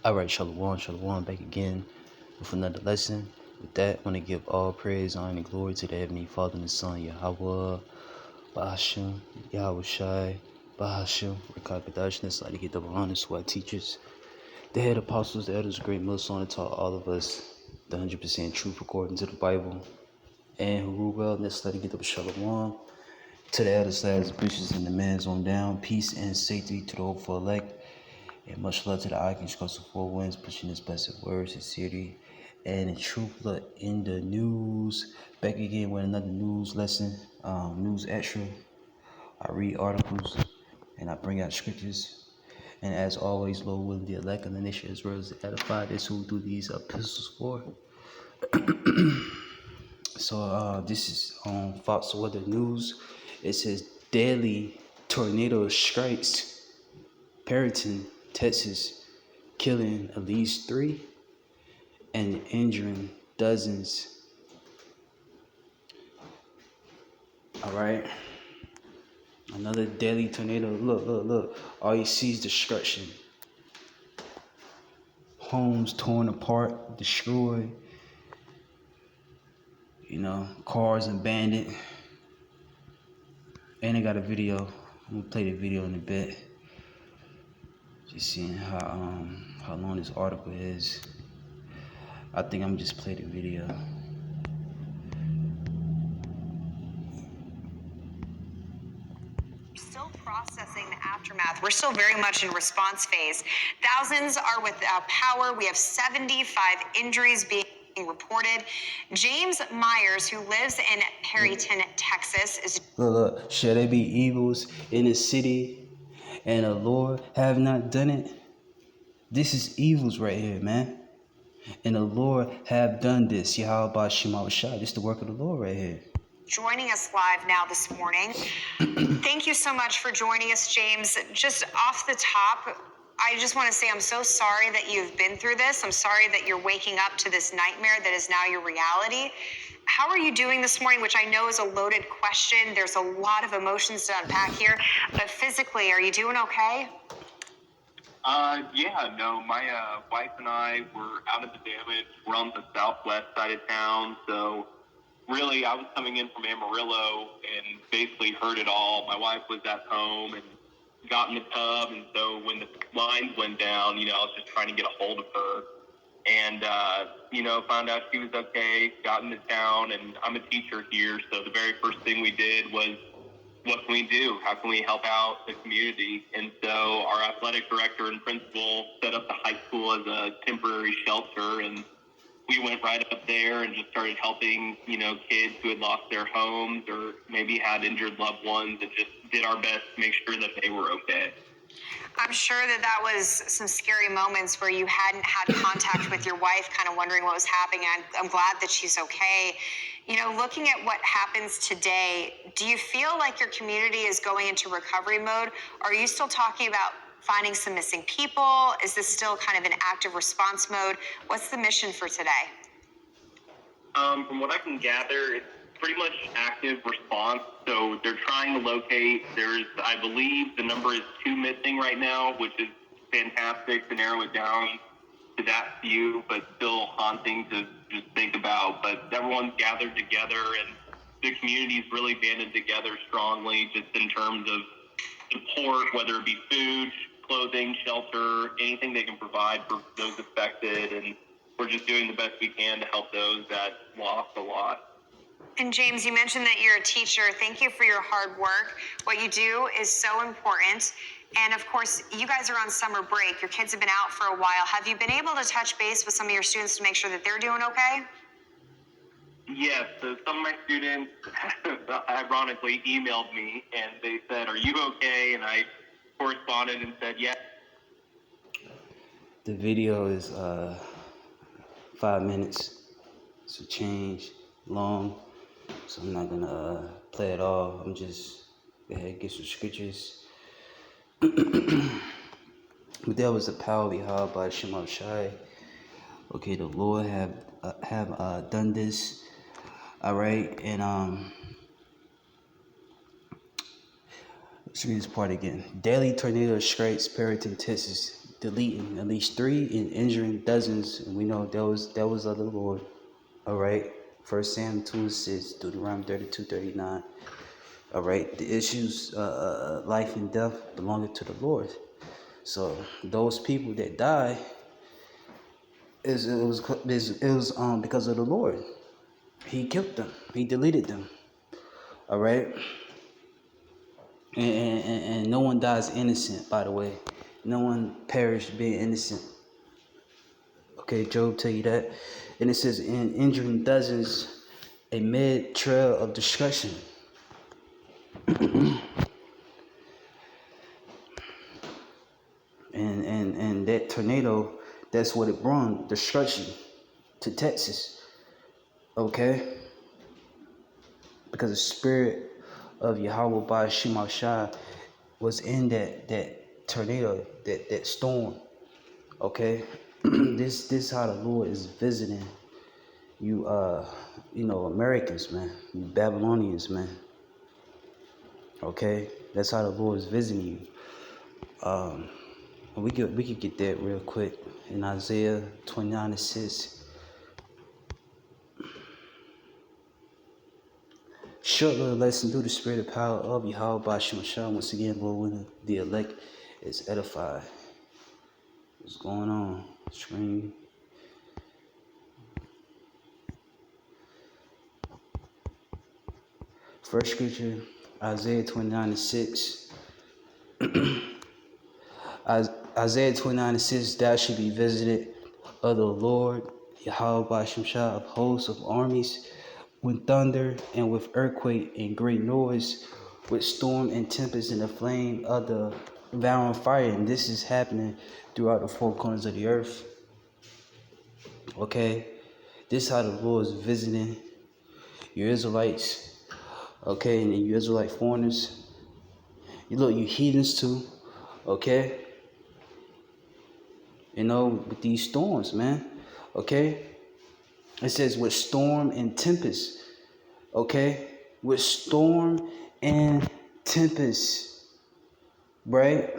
Alright, Shalom, back again with another lesson. With that, I want to give all praise, honor, and glory to the Heavenly Father and the Son, Yahweh, Bahashim, Yahweh Shai, Bahashim, Rakakadash, that's like to get the honor, so our teachers, the head apostles, the elders, great Muslim, taught all of us the 100% truth according to the Bible. And who rule well, let's let it get the Shalom. To the elders, lads, bishops, and the men's on down, peace and safety to the hopeful elect. And much love to the Icons Coast of Four Winds, pushing his blessed words, sincerity, and in truth, look in the news. Back again with another news lesson, news extra. I read articles and I bring out scriptures. And as always, Lord willing, the elect of the nation as well as edified is who do these epistles for. So this is on Fox Weather News. It says deadly tornado strikes Perryton, Texas, killing at least 3 and injuring dozens. All right. Another deadly tornado. Look. All you see is destruction. Homes torn apart, destroyed. Cars abandoned. And I got a video. I'm gonna play the video in a bit. Just seeing how long this article is. I think I'm just play the video. Still processing the aftermath. We're still very much in response phase. Thousands are without power. We have 75 injuries being reported. James Myers, who lives in Perryton, Texas, is... Look. Shall there be evils in the city and the Lord have not done it? This is evils right here, man. And the Lord have done this. Yahweh Shema Shai. This is the work of the Lord right here. Joining us live now this morning. Thank you so much for joining us, James. Just off the top, I just want to say I'm so sorry that you've been through this. I'm sorry that you're waking up to this nightmare that is now your reality. How are you doing this morning, which I know is a loaded question. There's a lot of emotions to unpack here. But physically, are you doing okay? My wife and I were out of the damage. We're on the southwest side of town, so really I was coming in from Amarillo and basically heard it all. My wife was at home and got in the tub, and so when the lines went down, I was just trying to get a hold of her. And, found out she was okay, got into town, and I'm a teacher here, so the very first thing we did was, what can we do? How can we help out the community? And so our athletic director and principal set up the high school as a temporary shelter, and we went right up there and just started helping, kids who had lost their homes or maybe had injured loved ones, and just did our best to make sure that they were okay. I'm sure that was some scary moments where you hadn't had contact with your wife, kind of wondering what was happening. I'm glad that she's okay. Looking at what happens today, do you feel like your community is going into recovery mode? Or are you still talking about finding some missing people? Is this still kind of an active response mode? What's the mission for today? From what I can gather, it's pretty much active response. So they're trying to locate. I believe the number is 2 missing right now, which is fantastic to narrow it down to that few, but still haunting to just think about. But everyone's gathered together, and the community's really banded together strongly, just in terms of support, whether it be food, clothing, shelter, anything they can provide for those affected. And we're just doing the best we can to help those that lost a lot. And James, you mentioned that you're a teacher. Thank you for your hard work. What you do is so important. And of course, you guys are on summer break. Your kids have been out for a while. Have you been able to touch base with some of your students to make sure that they're doing okay? Yes, so some of my students ironically emailed me and they said, "Are you okay?" And I corresponded and said, "Yes." The video is 5 minutes. It's a change long. So I'm not gonna play it all. I'm just go ahead and get some scriptures. But that was the power we have by Shema Shai. Okay, the Lord have done this. All right, and let's read this part again. Daily tornado strikes Perryton, Texas, deleting at least 3 and injuring dozens. And we know that was of the Lord. All right. 1 Samuel 2:6, Deuteronomy 32:39. All right. The issues, life and death, belonging to the Lord. So those people that die, it was because of the Lord. He killed them. He deleted them. All right. And no one dies innocent, by the way. No one perished being innocent. Okay, Job tell you that. And it says, in injuring dozens, a mid-trail of destruction. and that tornado, that's what it brought, destruction to Texas. Okay? Because the spirit of Yahweh by Shemashah was in that tornado, that storm. Okay? This is how the Lord is visiting you, Americans, man. You Babylonians, man. Okay? That's how the Lord is visiting you. We could get that real quick in Isaiah 29:6. Short little lesson through the spirit and power of Yahweh by Shemashah. Once again, Lord, when the elect is edified. What's going on? Screen. First scripture, Isaiah 29:6. Isaiah 29:6, thou shalt be visited of the Lord, Yahweh by Shemashah, of hosts of armies, with thunder and with earthquake and great noise, with storm and tempest and the flame of the devouring fire. And this is happening throughout the four corners of the earth. Okay? This is how the Lord is visiting your Israelites. Okay? And you Israelite foreigners. You heathens too. Okay? With these storms, man. Okay? It says with storm and tempest. Okay? With storm and tempest. Right?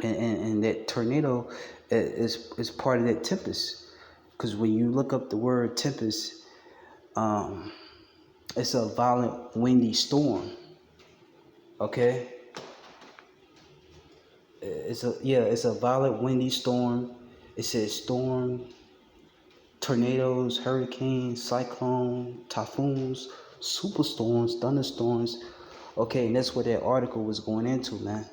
And that tornado is part of that tempest. Because when you look up the word tempest, it's a violent, windy storm. Okay? It's a violent, windy storm. It says storm, tornadoes, hurricanes, cyclone, typhoons, superstorms, thunderstorms. Okay, and that's what that article was going into, man.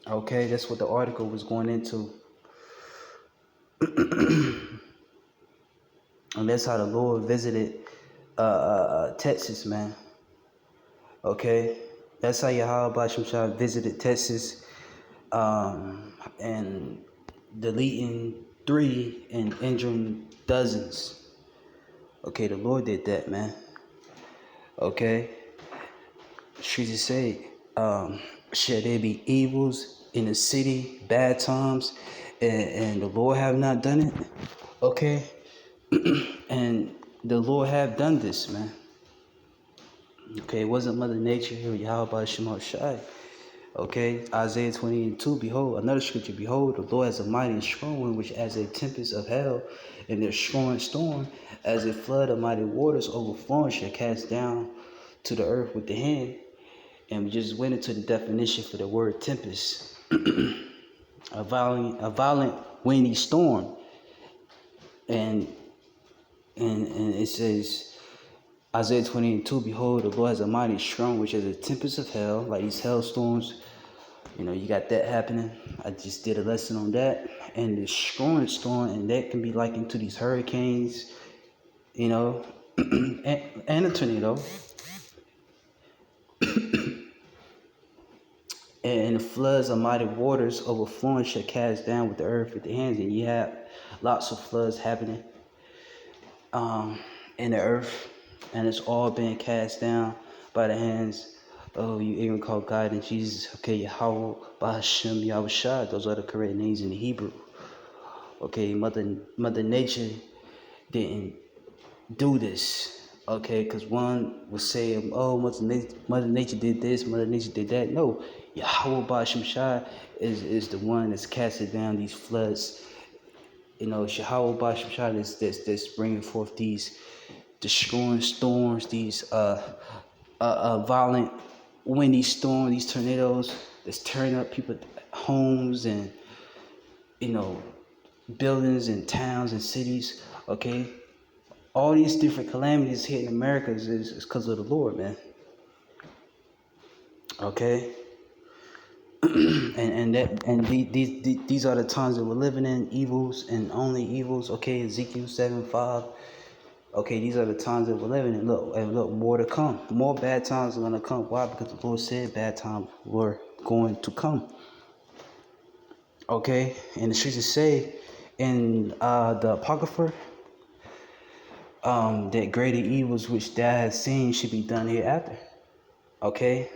Okay, that's what the article was going into. And that's how the Lord visited Texas, man. Okay, that's how Yahweh Shemashah visited Texas, and deleting 3 and injuring dozens. Okay, the Lord did that, man. Okay, Jesus said, shall there be evils in the city, bad times, and the Lord have not done it? Okay, and the Lord have done this, man. Okay, it wasn't Mother Nature or Yahweh Shemashah. Okay, Isaiah 28:2, behold, another scripture, behold, the Lord has a mighty and strong wind, which as a tempest of hell, and a strong storm, as a flood of mighty waters overflowing, shall cast down to the earth with the hand. And we just went into the definition for the word tempest. a violent windy storm. And it says, Isaiah 28:2, behold, the Lord has a mighty strong, which is a tempest of hell, like these hailstorms. You got that happening. I just did a lesson on that. And the strong storm, and that can be likened to these hurricanes, and a tornado. And the floods of mighty waters overflowing shall cast down with the earth with the hands. And you have lots of floods happening in the earth. And it's all being cast down by the hands of you even call God and Jesus. Okay, Yahweh, Bahashem, Yahushua. Those are the correct names in the Hebrew. Okay, Mother Nature didn't do this. Okay, because one would say, oh, Mother Nature did this, Mother Nature did that. No, Yahweh Bashim Shai is the one that's casting down these floods. You know, Yahweh Bashim Shai that's bringing forth these destroying storms, these violent windy storms, these tornadoes that's tearing up people's homes and, you know, buildings and towns and cities. Okay, all these different calamities here in America is because of the Lord, man. Okay. These are the times that we're living in, evils and only evils. Okay, Ezekiel 7:5. Okay, these are the times that we're living in. Look, more to come. More bad times are gonna come. Why? Because the Lord said bad times were going to come. Okay, and the scriptures say in the Apocrypha, that greater evils which thou hast seen should be done hereafter. Okay,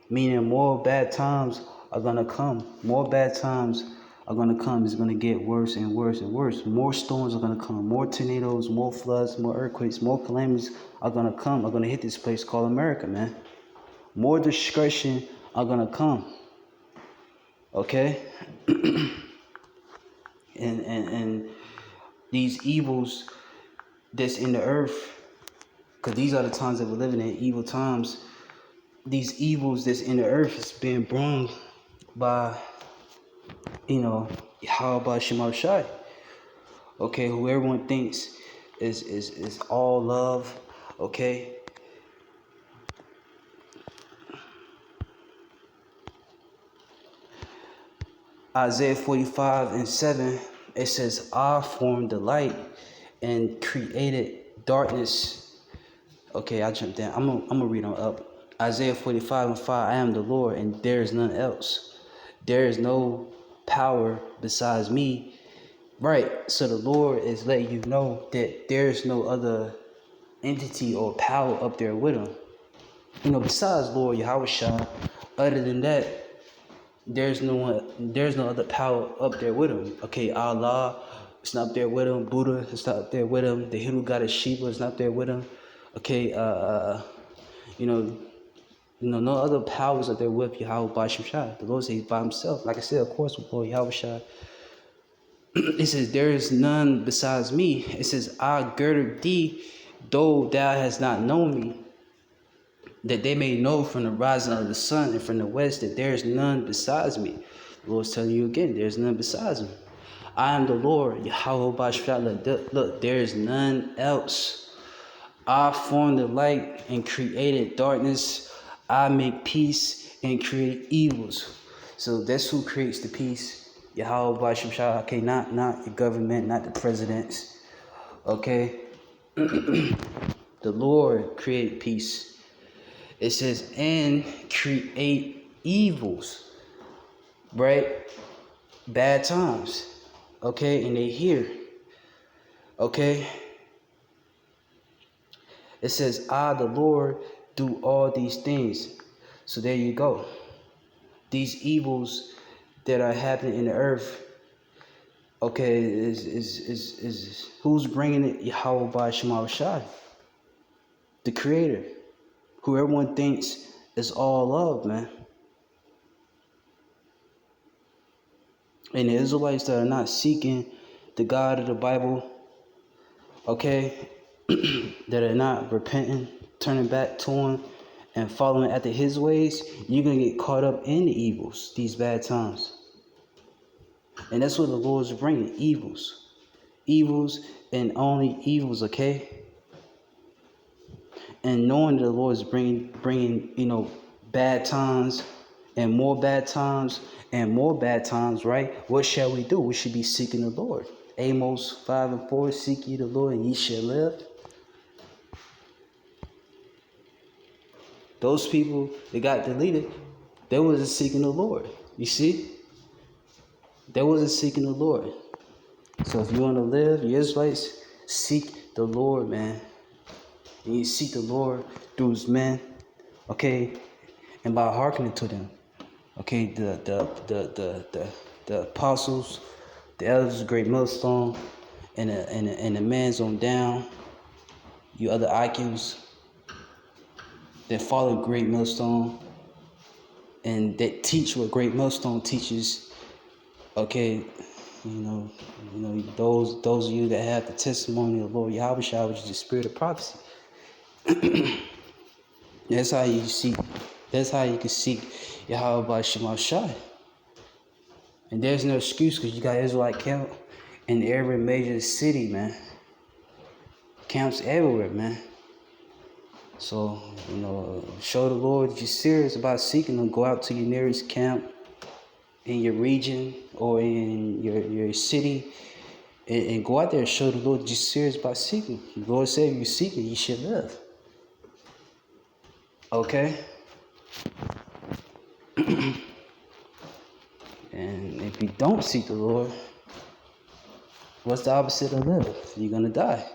meaning more bad times are gonna come. More bad times are gonna come. It's gonna get worse and worse and worse. More storms are gonna come. More tornadoes, more floods, more earthquakes, more calamities are gonna come. Are gonna hit this place called America, man. More destruction are gonna come. Okay, and these evils that's in the earth, because these are the times that we're living in, evil times. These evils that's in the earth is being brought by, you know, Yahweh Shema Shai. Okay, who everyone thinks is all love. Okay. Isaiah 45:7, it says, I formed the light and created darkness. Okay, I jumped down. I'm gonna read on up. Isaiah 45:5, I am the Lord and there is none else. There is no power besides me. Right, so the Lord is letting you know that there's no other entity or power up there with him. You know, besides Lord Yahweh Shah, other than that, there's no other power up there with him. Okay, Allah is not up there with him. Buddha is not up there with him. The Hindu goddess Shiva is not there with him. Okay, you know, no other powers up there with Yahweh Bashim Shah. The Lord says he's by himself. Like I said, of course, with Lord Yahweh Shah. It says, there is none besides me. It says, I girded thee, though thou hast not known me, that they may know from the rising of the sun and from the west that there is none besides me. The Lord's telling you again, there is none besides me. I am the Lord, Yahweh Bashra. Look, there is none else. I formed the light and created darkness. I make peace and create evils. So that's who creates the peace. Yahweh Bashra. Okay, not the government, not the presidents. Okay. The Lord created peace. It says, and create evils, right? Bad times, okay? And they here, okay? It says, I, the Lord, do all these things. So there you go. These evils that are happening in the earth, okay, is who's bringing it? Yahweh by Shema Shai, the Creator, who everyone thinks is all love, man. And the Israelites that are not seeking the God of the Bible, okay, that are not repenting, turning back to him, and following after his ways, you're going to get caught up in the evils, these bad times. And that's what the Lord is bringing, evils. Evils and only evils, okay? And knowing that the Lord is bringing, you know, bad times and more bad times and more bad times, right? What shall we do? We should be seeking the Lord. Amos 5:4, seek ye the Lord and ye shall live. Those people that got deleted, they wasn't seeking the Lord. You see? They wasn't seeking the Lord. So if you want to live, you Israelites, seek the Lord, man. And you seek the Lord through his men, okay, and by hearkening to them, okay, the apostles, the elders, great millstone, and the man's on down. You other IQs that follow great millstone, and that teach what Great Millstone teaches. Okay, those of you that have the testimony of Lord Yahweh Shai, which is the spirit of prophecy. That's how you seek. That's how you can seek Yahweh by Shema Shai. And there's no excuse because you got Israelite camp in every major city, man. Camps everywhere, man. So, show the Lord that you're serious about seeking Him. Go out to your nearest camp in your region or in your city and go out there and show the Lord that you're serious about seeking. The Lord said if you seek it, you should live. Okay? And if you don't seek the Lord, what's the opposite of live? You're going to die.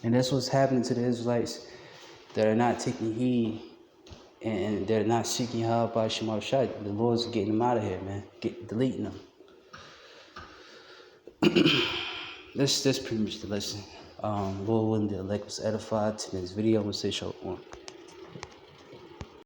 And that's what's happening to the Israelites that are not taking heed and they're not seeking Yahweh by Shema Shai. The Lord's getting them out of here, man. Deleting them. That's pretty much the lesson. Lord willing, the elect was edified. To this video, I'm going to say short one.